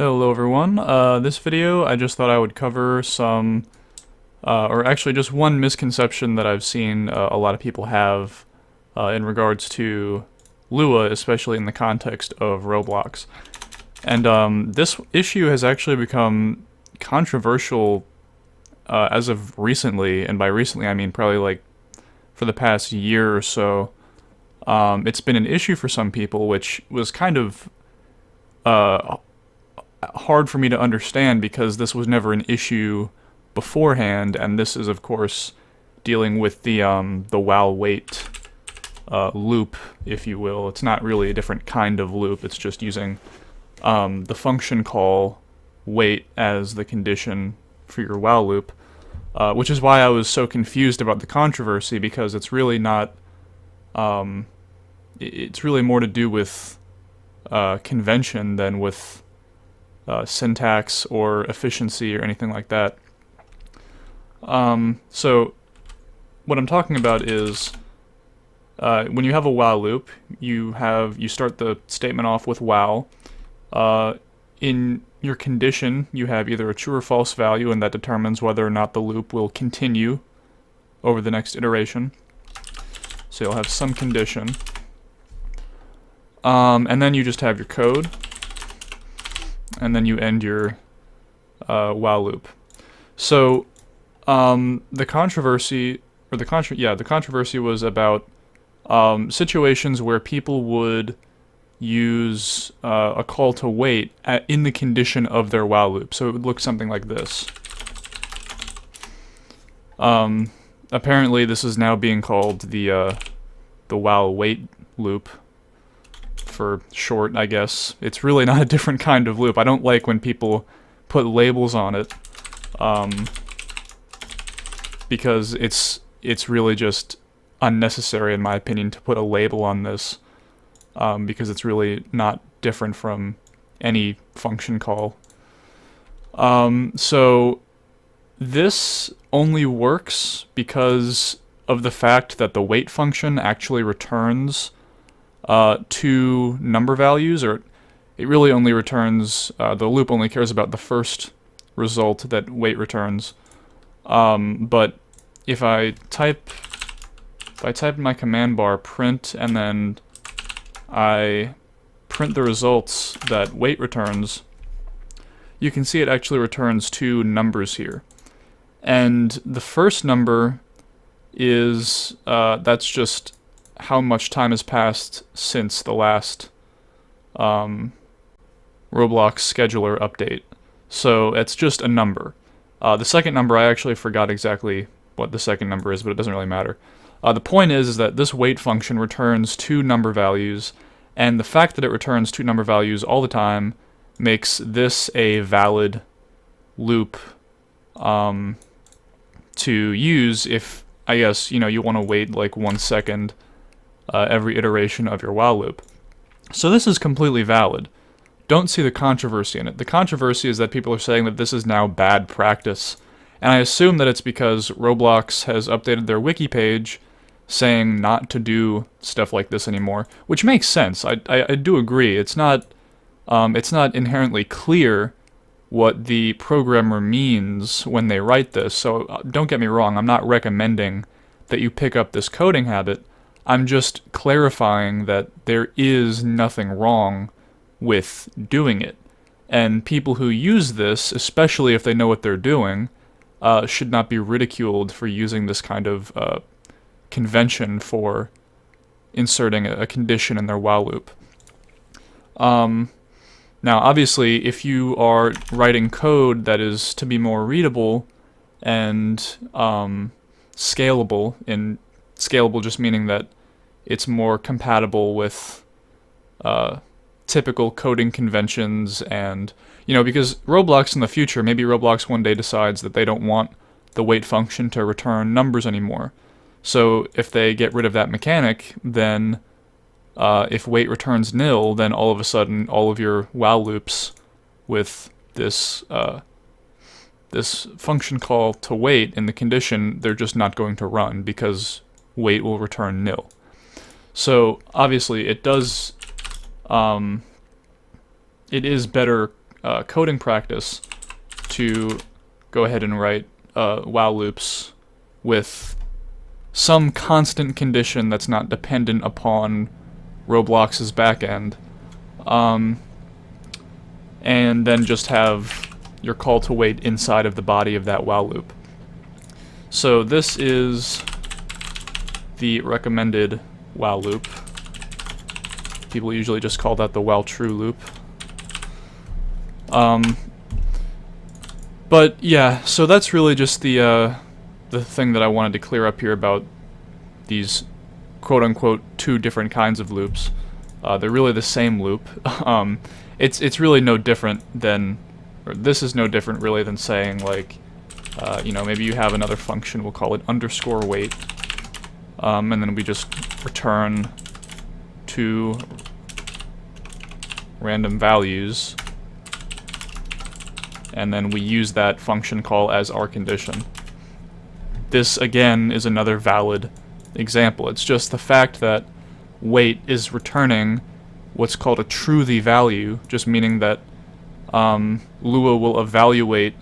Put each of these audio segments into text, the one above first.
Hello everyone, this video I just thought I would cover some, or actually just one misconception that I've seen a lot of people have in regards to Lua, especially in the context of Roblox. And this issue has actually become controversial as of recently, and by recently I mean probably like for the past year or so. It's been an issue for some people, which was kind of hard for me to understand because this was never an issue beforehand, and this is of course dealing with the while wait loop, if you will. It's not really a different kind of loop, it's just using the function call wait as the condition for your while loop, which is why I was so confused about the controversy, because it's really not, it's really more to do with convention than with syntax or efficiency or anything like that. So what I'm talking about is when you have a while loop, you start the statement off with while. In your condition, you have either a true or false value, and that determines whether or not the loop will continue over the next iteration. So you'll have some condition. And then you just have your code, and then you end your while loop. So the controversy was about situations where people would use a call to wait in the condition of their while loop. So it would look something like this. Apparently, this is now being called the while wait loop, for short, I guess. It's really not a different kind of loop. I don't like when people put labels on it, because it's really just unnecessary, in my opinion, to put a label on this, because it's really not different from any function call. So this only works because of the fact that the wait function actually returns two number values, or it really only returns, the loop only cares about the first result that wait returns. But if I type in my command bar print, and then I print the results that wait returns, you can see it actually returns two numbers here. And the first number is, that's just how much time has passed since the last Roblox scheduler update. So it's just a number. The second number, I actually forgot exactly what the second number is, but it doesn't really matter. The point is that this wait function returns two number values, and the fact that it returns two number values all the time makes this a valid loop to use if, I guess, you want to wait like 1 second every iteration of your while loop. So this is completely valid. Don't see the controversy in it. The controversy is that people are saying that this is now bad practice, and I assume that it's because Roblox has updated their wiki page saying not to do stuff like this anymore, which makes sense. I do agree. It's not inherently clear what the programmer means when they write this, so don't get me wrong, I'm not recommending that you pick up this coding habit. I'm just clarifying that there is nothing wrong with doing it. And people who use this, especially if they know what they're doing, should not be ridiculed for using this kind of convention for inserting a condition in their while loop. Now, obviously, if you are writing code that is to be more readable and scalable, and scalable just meaning that it's more compatible with typical coding conventions, and because Roblox in the future, maybe Roblox one day decides that they don't want the wait function to return numbers anymore. So if they get rid of that mechanic, then if wait returns nil, then all of a sudden all of your while loops with this this function call to wait in the condition, they're just not going to run because wait will return nil. So obviously it does, it is better coding practice to go ahead and write while loops with some constant condition that's not dependent upon Roblox's backend, and then just have your call to wait inside of the body of that while loop. So this is the recommended while loop. People usually just call that the while true loop. But yeah, so that's really just the thing that I wanted to clear up here about these quote-unquote two different kinds of loops. They're really the same loop. It's really no different than, or this is no different really than saying like, you know, maybe you have another function, we'll call it underscore wait, and then we just return two random values, and then we use that function call as our condition. This again is another valid example. It's just the fact that wait is returning what's called a truthy value, just meaning that Lua will evaluate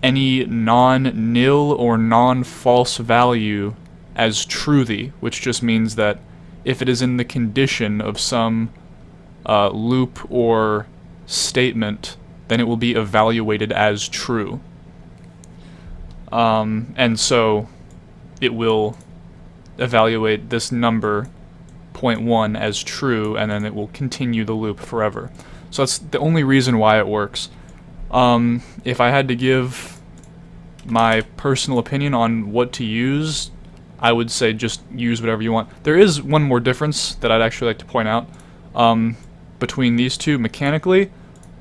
any non-nil or non-false value as truthy, which just means that if it is in the condition of some loop or statement, then it will be evaluated as true. And so it will evaluate this number 0.1 as true, and then it will continue the loop forever. So that's the only reason why it works. If I had to give my personal opinion on what to use, I would say just use whatever you want. There is one more difference that I'd actually like to point out between these two mechanically.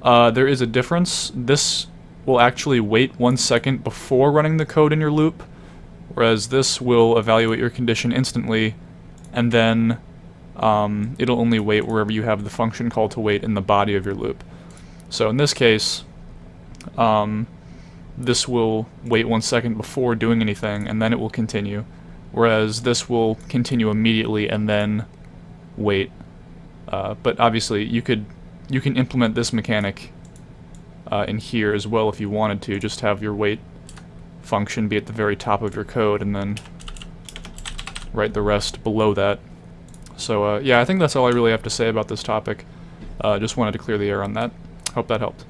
There is a difference. This will actually wait 1 second before running the code in your loop, whereas this will evaluate your condition instantly, and then it'll only wait wherever you have the function call to wait in the body of your loop. So in this case, this will wait 1 second before doing anything, and then it will continue, whereas this will continue immediately and then wait. But obviously, you can implement this mechanic in here as well if you wanted to. Just have your wait function be at the very top of your code, and then write the rest below that. So yeah, I think that's all I really have to say about this topic. Just wanted to clear the air on that. Hope that helped.